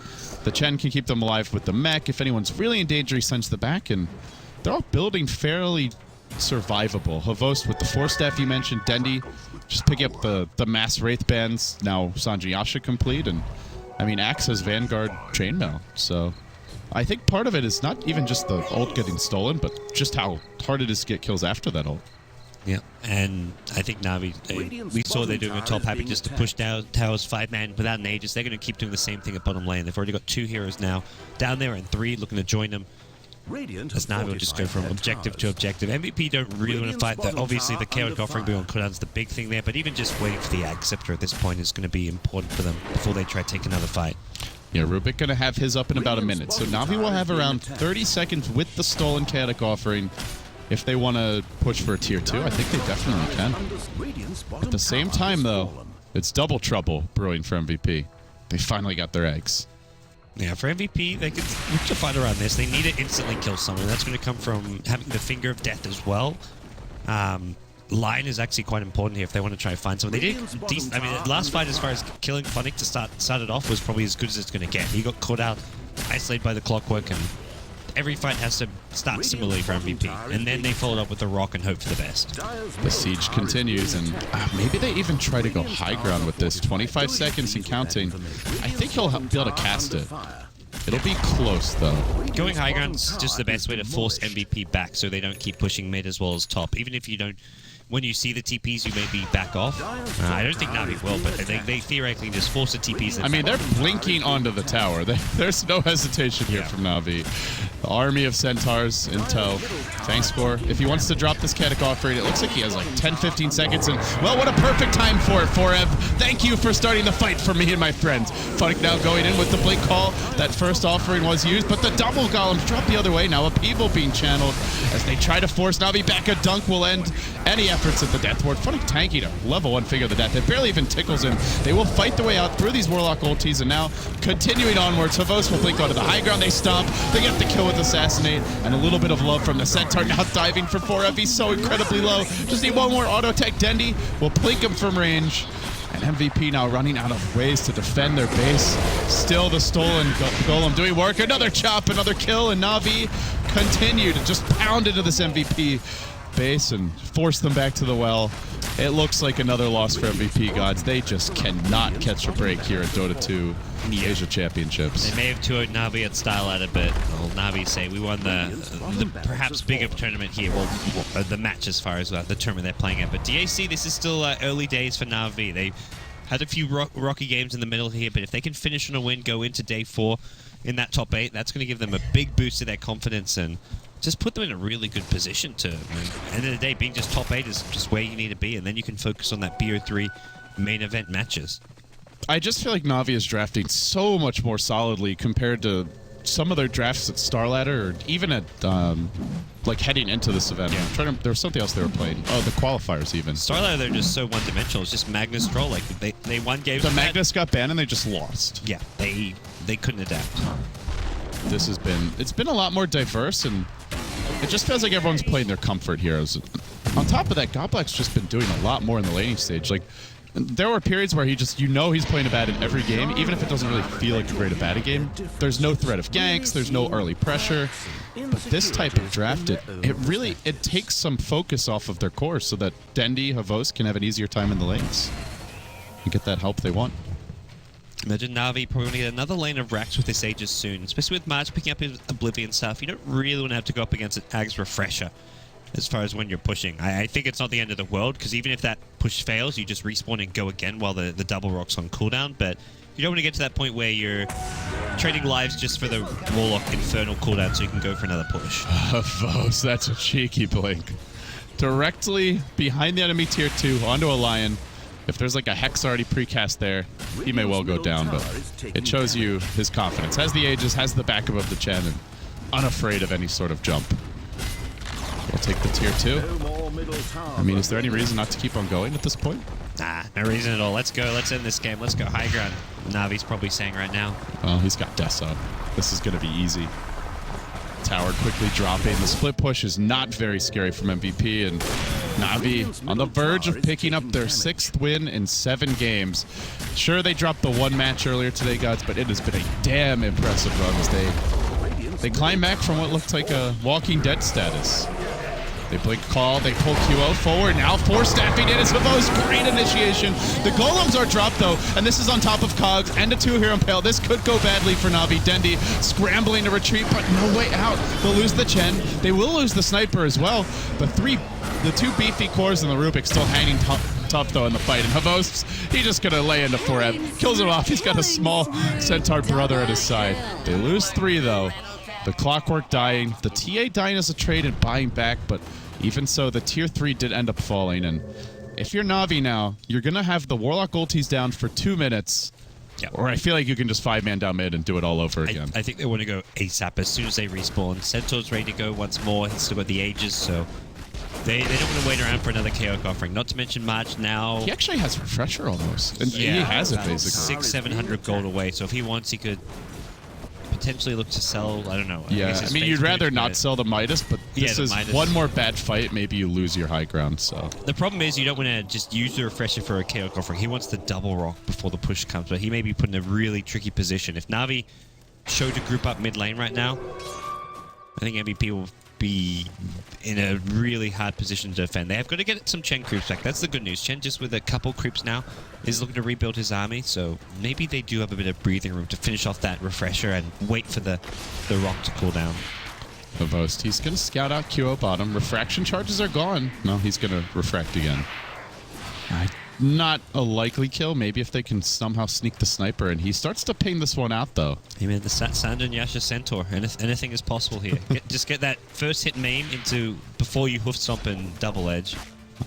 the Chen can keep them alive with the mech. If anyone's really in danger, he sends the back, and they're all building fairly survivable. Havos with the 4-staff you mentioned, Dendy just picking up the mass Wraith bands, now Sanji Yasha complete, and I mean, Axe has Vanguard Chainmail, so I think part of it is not even just the ult getting stolen, but just how hard it is to get kills after that ult. Yeah, and I think Na'Vi, we saw they're doing a top happy just to push down towers 5-man without an Aegis. They're going to keep doing the same thing at bottom lane. They've already got 2 heroes now down there and 3 looking to join them. As Na'Vi will just go from objective to objective. MVP don't really want to fight that. Obviously, the chaotic offering being on cooldown's the big thing there, but even just waiting for the Ag Scepter at this point is going to be important for them before they try to take another fight. Yeah, Rubik going to have his up in about a minute. So Na'Vi will have around 30 seconds with the stolen chaotic offering. If they want to push for a tier 2, I think they definitely can. At the same time, though, it's double trouble brewing for MVP. They finally got their eggs. Yeah, for MVP, they could look to fight around this. They need to instantly kill someone. That's going to come from having the Finger of Death as well. Line is actually quite important here if they want to try to find someone. They did decent. I mean, the last fight as far as killing Funnick to start it off was probably as good as it's going to get. He got caught out, isolated by the clockwork, and every fight has to start similarly for MVP. And then they followed up with the Rock and hope for the best. The siege continues, and maybe they even try to go high ground with this. 25 seconds and counting. I think he'll be able to cast it. It'll be close, though. Going high ground's just the best way to force MVP back so they don't keep pushing mid as well as top. Even if you don't, when you see the TPs, you maybe back off. I don't think Na'Vi will, but they theoretically just force the TPs. I mean, they're blinking onto the tower. There's no hesitation here from Na'Vi. The army of centaurs in tow. Vincere, if he wants to drop this chaotic offering, it looks like he has like 10-15 seconds. And, well, what a perfect time for it, Forev. Thank you for starting the fight for me and my friends. Funnick now going in with the blink call. That first offering was used, but the double golems drop the other way. Now Upheaval being channeled as they try to force Na'Vi back. A dunk will end any efforts at the death ward. Funnick tanking a level 1 Figure of the Death. It barely even tickles him. They will fight the way out through these Warlock ultis, and now continuing onwards. Havos will blink onto the high ground. They stomp. They get the kill with Assassinate, and a little bit of love from the Centaur. Now diving for 4F. He's so incredibly low. Just need one more auto tech. Dendy will blink him from range. And MVP now running out of ways to defend their base. Still the stolen golem doing work. Another chop, another kill, and Na'Vi continue to just pound into this MVP base and force them back to the well. It looks like another loss for MVP gods. They just cannot catch a break here at Dota 2 Asia Championships. They may have 2-0'd Na'Vi at style at it, but Na'Vi say we won the perhaps bigger tournament here. Well, the match as far as the tournament they're playing at. But DAC, this is still early days for Na'Vi. They had a few rocky games in the middle here, but if they can finish on a win, go into day 4 in that top 8, that's going to give them a big boost to their confidence and just put them in a really good position to, at the end of the day, being just top 8 is just where you need to be, and then you can focus on that BO3 main event matches. I just feel like Na'Vi is drafting so much more solidly compared to some of their drafts at Starladder, or even at like heading into this event. Yeah. I'm trying to, there was something else they were playing. Oh, the qualifiers even. Starladder, they're just so one-dimensional. It's just Magnus Troll. Like they won games. The Magnus got banned and they just lost. Yeah, they couldn't adapt. It's been a lot more diverse, and It just feels like everyone's playing their comfort heroes. On top of that, Godblack's just been doing a lot more in the laning stage. Like, there were periods where he just, he's playing a bad in every game, even if it doesn't really feel like a great bad game. There's no threat of ganks, there's no early pressure. But this type of draft, it takes some focus off of their core so that Dendi, Havos can have an easier time in the lanes and get that help they want. Imagine Na'Vi probably get another lane of racks with this Aegis soon, especially with March picking up his Oblivion stuff. You don't really want to have to go up against an Ag's Refresher as far as when you're pushing. I think it's not the end of the world, because even if that push fails, you just respawn and go again while the double rock's on cooldown. But you don't want to get to that point where you're trading lives just for the Warlock Infernal cooldown so you can go for another push. Vos, that's a cheeky blink. Directly behind the enemy tier 2 onto a Lion. If there's like a Hex already precast there, he may well go down, but it shows you his confidence. Has the Aegis, has the backup of the Chen, and unafraid of any sort of jump. We'll take the tier 2. I mean, is there any reason not to keep on going at this point? Nah, no reason at all. Let's go. Let's end this game. Let's go high ground. Navi's probably saying right now. Well, he's got Death up. This is going to be easy. Tower quickly dropping. The split push is not very scary from MVP, and Na'Vi on the verge of picking up their 6th win in 7 games. Sure, they dropped the 1 match earlier today, guys, but it has been a damn impressive run as they climb back from what looked like a Walking Dead status. They blink call, they pull QO forward, now 4 staffing in as Havos, great initiation. The golems are dropped though, and this is on top of Cogs and a 2-hero impale. This could go badly for Na'Vi. Dendi scrambling to retreat, but no way out. They'll lose the Chen. They will lose the sniper as well. The 2 beefy cores in the Rubik still hanging tough though in the fight, and Havos, he's just gonna lay into 4F. Kills him off, he's got a small Centaur brother at his side. They lose 3 though. The Clockwork dying, the TA dying as a trade and buying back, but even so, the tier 3 did end up falling, and if you're Na'Vi now, you're gonna have the Warlock ultis down for 2 minutes, or I feel like you can just 5-man down mid and do it all over again. I think they want to go ASAP as soon as they respawn. Centaur's ready to go once more. He's still got the Aegis, so they don't want to wait around for another Chaotic Offering. Not to mention March now. He actually has Refresher almost, and yeah, he has it basically. 600-700 gold away, so if he wants, he could potentially look to sell, I don't know. Yeah, I mean, you'd rather not sell the Midas, but this is Midas. One more bad fight, maybe you lose your high ground, so. The problem is you don't want to just use the Refresher for a Chaotic Offering. He wants the double rock before the push comes, but he may be put in a really tricky position. If Na'Vi show to group up mid lane right now, I think MVP will be in a really hard position to defend. They have got to get some Chen creeps back. That's the good news. Chen, just with a couple creeps now, is looking to rebuild his army, so maybe they do have a bit of breathing room to finish off that Refresher and wait for the rock to cool down. Havos, he's going to scout out QO bottom. Refraction charges are gone. No, he's going to refract again. Not a likely kill. Maybe if they can somehow sneak the sniper, and he starts to ping this one out, though. Hey man, the Sand and Yasha Centaur. Anything is possible here. Just get that first hit maim into before you hoof stomp and double edge.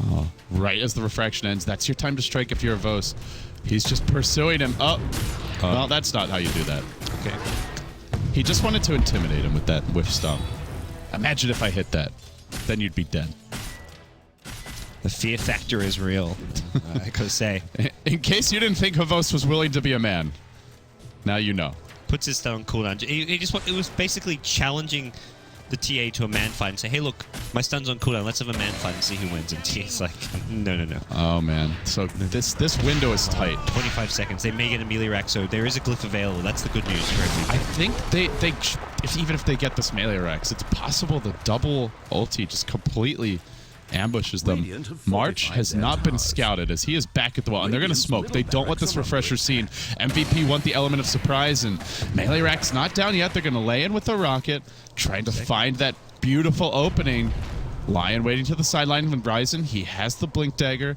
Oh, right as the refraction ends, that's your time to strike if you're a Vos. He's just pursuing him. Well, that's not how you do that. Okay. He just wanted to intimidate him with that whiff stomp. Imagine if I hit that. Then you'd be dead. The fear factor is real, I gotta say. In case you didn't think Havos was willing to be a man, now you know. Puts his stun on cooldown. It was basically challenging the TA to a man fight and say, hey, look, my stun's on cooldown. Let's have a man fight and see who wins. And TA's like, no. Oh, man. So this window is tight. 25 seconds. They may get a melee rack, so there is a glyph available. That's the good news for everybody. I think even if they get this melee racks, it's possible the double ulti just completely ambushes them. March has not been scouted as he is back at the wall, and they're going to smoke. They don't want this Refresher seen. MVP want the element of surprise, and melee rack's not down yet. They're going to lay in with the rocket, trying to find that beautiful opening. Lion waiting to the sideline with Ryzen. He has the blink dagger.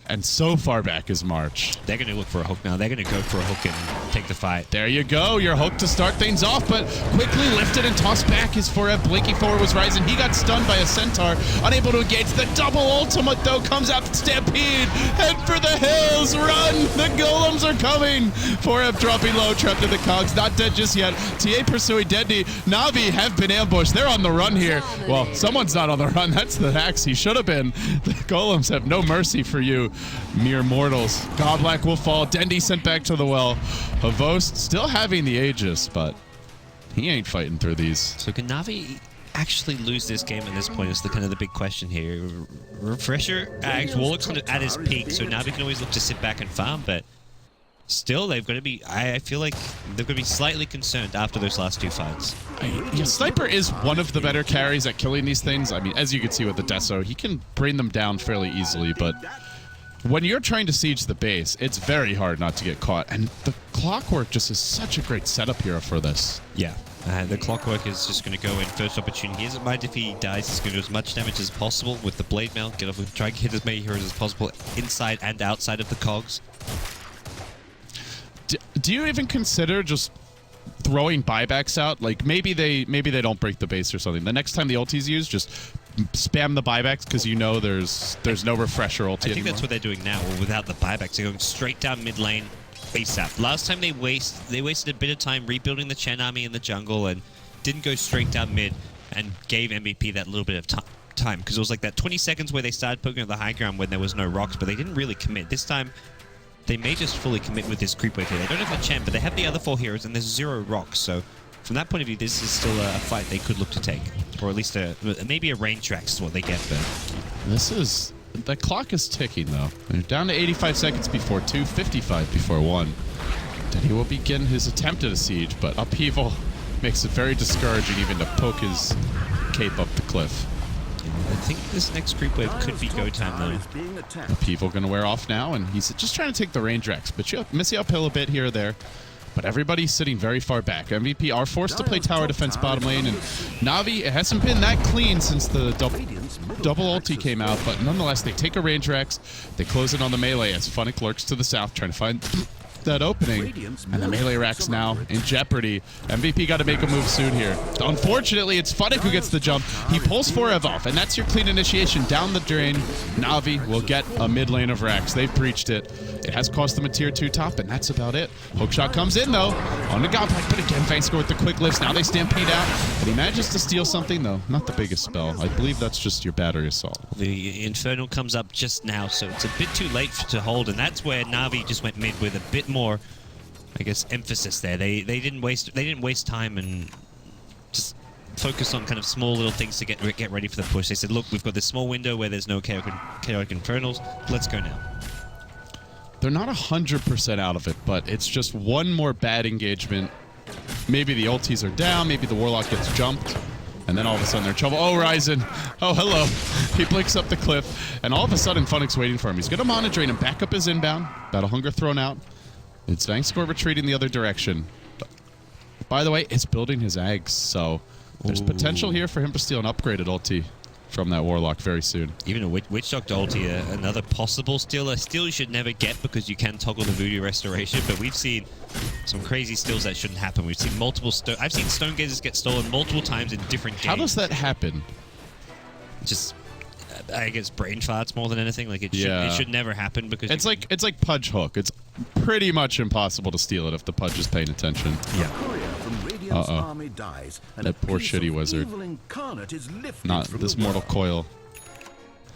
And so far back is March. They're going to look for a hook now. They're going to go for a hook and take the fight. There you go. Your hook to start things off, but quickly lifted and tossed back. His 4F blinking forward was Ryzen. He got stunned by a Centaur. Unable to engage. The double ultimate, though, comes out. Stampede. Head for the hills. Run. The golems are coming. 4F dropping low. Trapped in the cogs. Not dead just yet. TA pursuing Dendi. Na'Vi have been ambushed. They're on the run here. Well, someone's not on the run. That's the Axe. He should have been. The golems have no mercy for you. Mere mortals. Godblack will fall. Dendi sent back to the well. Havos still having the Aegis, but he ain't fighting through these. So can Na'Vi actually lose this game at this point is the kind of the big question here. Refresher, Warlock's kind of at his peak, so Navi can always look to sit back and farm, but still, they've got to be. I feel like they're going to be slightly concerned after those last 2 fights. Yeah, Sniper is one of the better carries at killing these things. I mean, as you can see with the Deso, he can bring them down fairly easily, but when you're trying to siege the base, it's very hard not to get caught. And the Clockwork just is such a great setup hero for this. Yeah. The Clockwork is just going to go in first opportunity. He doesn't mind if he dies. He's going to do as much damage as possible with the Blade Mail. Try and hit as many heroes as possible inside and outside of the cogs. Do you even consider just throwing buybacks out? Like maybe they don't break the base or something. The next time the ulti's used, just spam the buybacks because you know there's no refresher ulti I think anymore. that's what they're doing now. Without the buybacks, they're going straight down mid lane ASAP. Last time they wasted a bit of time rebuilding the Chen army in the jungle and didn't go straight down mid and gave MVP that little bit of time because it was like that 20 seconds where they started poking at the high ground when there was no rocks, but they didn't really commit. This time, they may just fully commit with this creep wave here. They don't have the Chen, but they have the other 4 heroes, and there's 0 rocks. So from that point of view, this is still a fight they could look to take. Or at least maybe a range track is what they get, but... The clock is ticking, though. They're down to 85 seconds before 2, 55 before 1. Then he will begin his attempt at a siege, but Upheaval makes it very discouraging even to poke his cape up the cliff. I think this next creep wave could be go time, though. Upheaval going to wear off now, and he's just trying to take the range racks, but you miss the uphill a bit here or there. But everybody's sitting very far back. MVP are forced to play tower defense bottom lane, and Navi, it hasn't been that clean since the double ulti came out, but nonetheless, they take a range racks, they close it on the melee as Funnick lurks to the south, trying to find that opening, and the melee racks now in jeopardy. MVP got to make a move soon here. Unfortunately, it's Funnick who gets the jump. He pulls Forev off, and that's your clean initiation down the drain. Navi will get a mid lane of racks. They've breached it. It has cost them a tier 2 top, and that's about it. Hookshot comes in, though, on the Godpack, but again, Vincere with the quick lifts. Now they stampede out, but he manages to steal something, though. Not the biggest spell. I believe that's just your battery assault. The Infernal comes up just now, so it's a bit too late to hold, and that's where Navi just went mid with a bit more, I guess, emphasis there. They didn't waste time and just focus on kind of small little things to get ready for the push. They said, look, we've got this small window where there's no chaotic Infernals. Let's go now. They're not 100% out of it, but it's just one more bad engagement. Maybe the ultis are down, maybe the Warlock gets jumped, and then all of a sudden they're in trouble. Oh, Ryzen. Oh, hello. He blinks up the cliff, and all of a sudden Funnick's waiting for him. He's going to Mana Drain and back up his inbound. Battle Hunger thrown out. It's Vincere retreating the other direction. By the way, it's building his eggs, so there's potential here for him to steal an upgraded ulti from that Warlock very soon. Even a Witch Doctor ulti, another possible steal. A steal you should never get because you can toggle the Voodoo Restoration, but we've seen some crazy steals that shouldn't happen. We've seen multiple I've seen Stone Gazers get stolen multiple times in different games. How does that happen? Just, I guess, brain farts more than anything. Like it should never happen because it's like Pudge Hook. It's pretty much impossible to steal it if the Pudge is paying attention. Yeah. That poor shitty wizard. Not this mortal coil.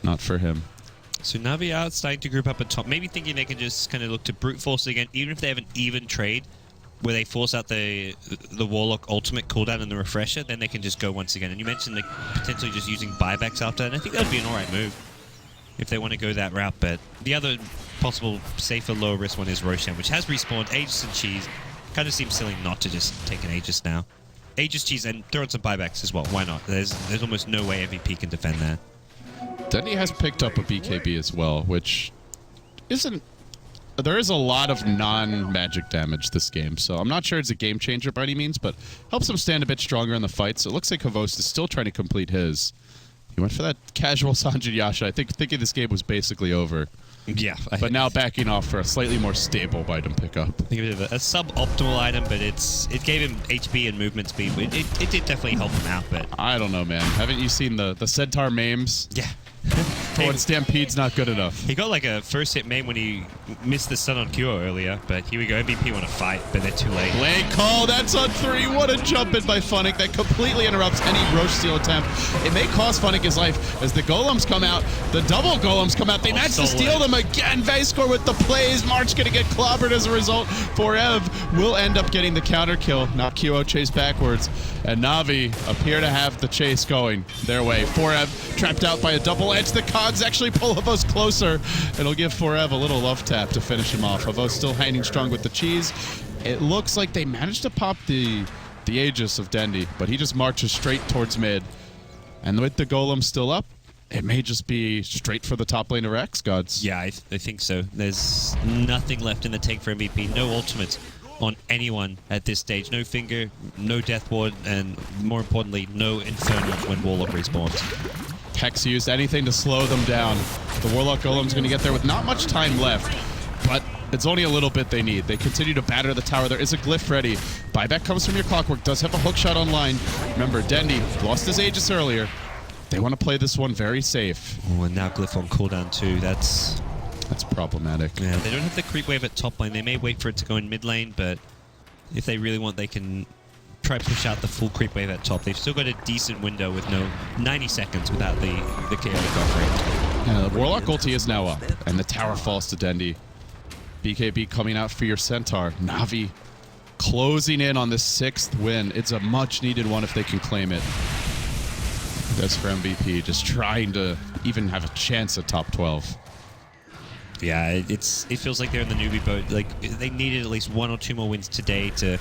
Not for him. So Navi are starting to group up at top, maybe thinking they can just kind of look to brute force again, even if they have an even trade where they force out the Warlock ultimate cooldown and the refresher, then they can just go once again. And you mentioned like potentially just using buybacks after, and I think that would be an alright move if they want to go that route. But the other possible safer lower risk one is Roshan, which has respawned. Aegis and Cheese. Kind of seems silly not to just take an Aegis now. Aegis, Cheese, and throw in some buybacks as well. Why not? There's almost no way MVP can defend that. Denny has picked up a BKB as well, which isn't... There is a lot of non-magic damage this game, so I'm not sure it's a game changer by any means, but helps him stand a bit stronger in the fight. So it looks like Havost is still trying to complete his. He went for that casual Sanjin Yasha. I think thinking this game was basically over. Yeah. But now backing off for a slightly more stable item pickup. I think it was a suboptimal item, but it gave him HP and movement speed. It did definitely help him out, but... I don't know, man. Haven't you seen the Centaur memes? Yeah. For when Stampede's not good enough. He got like a first hit main when he missed the stun on Kyo earlier, but here we go. MVP want to fight, but they're too late. Late call, that's on 3. What a jump in by Funnick that completely interrupts any Roche steal attempt. It may cost Funnick his life as the golems come out. The double golems come out. They manage to steal them again. Vincere with the plays. March going to get clobbered as a result. Forev will end up getting the counter kill. Now Kyo chase backwards, and Na'Vi appear to have the chase going their way. Forev trapped out by a double edge. The cogs actually pull Avos closer. It'll give Forev a little love tap to finish him off. Avos still hanging strong with the cheese. It looks like they managed to pop the Aegis of Dendi, but he just marches straight towards mid. And with the golem still up, it may just be straight for the top lane of Rex gods. Yeah, I think so. There's nothing left in the tank for MVP. No ultimates on anyone at this stage. No Finger, no Death Ward, and more importantly, no Inferno when Warlock respawns. Hex used anything to slow them down. The Warlock Golem's going to get there with not much time left, but it's only a little bit they need. They continue to batter the tower. There is a glyph ready. Buyback comes from your Clockwork. Does have a hook shot online. Remember, Dendi lost his Aegis earlier. They want to play this one very safe. Oh, and now Glyph on cooldown too. That's problematic. Yeah, they don't have the creep wave at top lane. They may wait for it to go in mid lane, but if they really want, they can try push out the full creep wave at top. They've still got a decent window with 90 seconds without the chaotic offering. Yeah, the Warlock ulti is now up, and the tower falls to Dendi. BKB coming out for your Centaur. Na'Vi closing in on the 6th win. It's a much-needed one if they can claim it. That's for MVP, just trying to even have a chance at top 12. Yeah, it feels like they're in the newbie boat. Like, they needed at least 1 or 2 more wins today to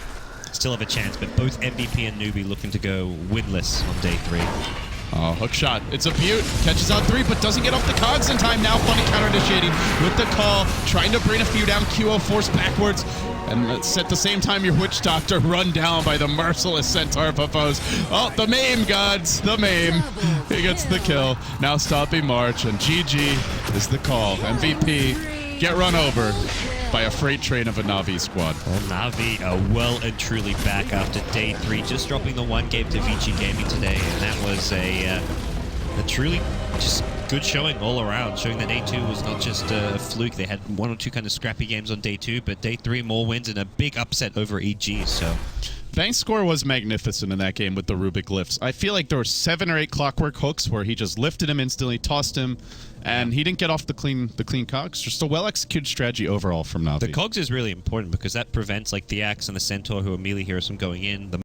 still have a chance, but both MVP and newbie looking to go winless on day 3. Oh, hook shot. It's a beaut. Catches out 3, but doesn't get off the cogs in time. Now Funny counter-initiating with the call, trying to bring a few down. QO forced backwards. And at the same time, your Witch Doctor run down by the merciless Centaur Pavos. Oh, the Maim gods. The Maim. He gets the kill. Now stopping March, and GG is the call. MVP get run over by a freight train of a Na'Vi squad. Well, Na'Vi are well and truly back after day 3, just dropping the 1 game to Vici Gaming today, and that was a truly just good showing all around, showing that day 2 was not just a fluke. They had 1 or 2 kind of scrappy games on day 2, but day 3 more wins and a big upset over EG, so... Vank's score was magnificent in that game with the Rubik lifts. I feel like there were 7 or 8 Clockwork hooks where he just lifted him instantly, tossed him, and he didn't get off the clean cogs. Just a well-executed strategy overall from Na'Vi. The cogs is really important because that prevents like the Axe and the Centaur, who are melee heroes, from going in. The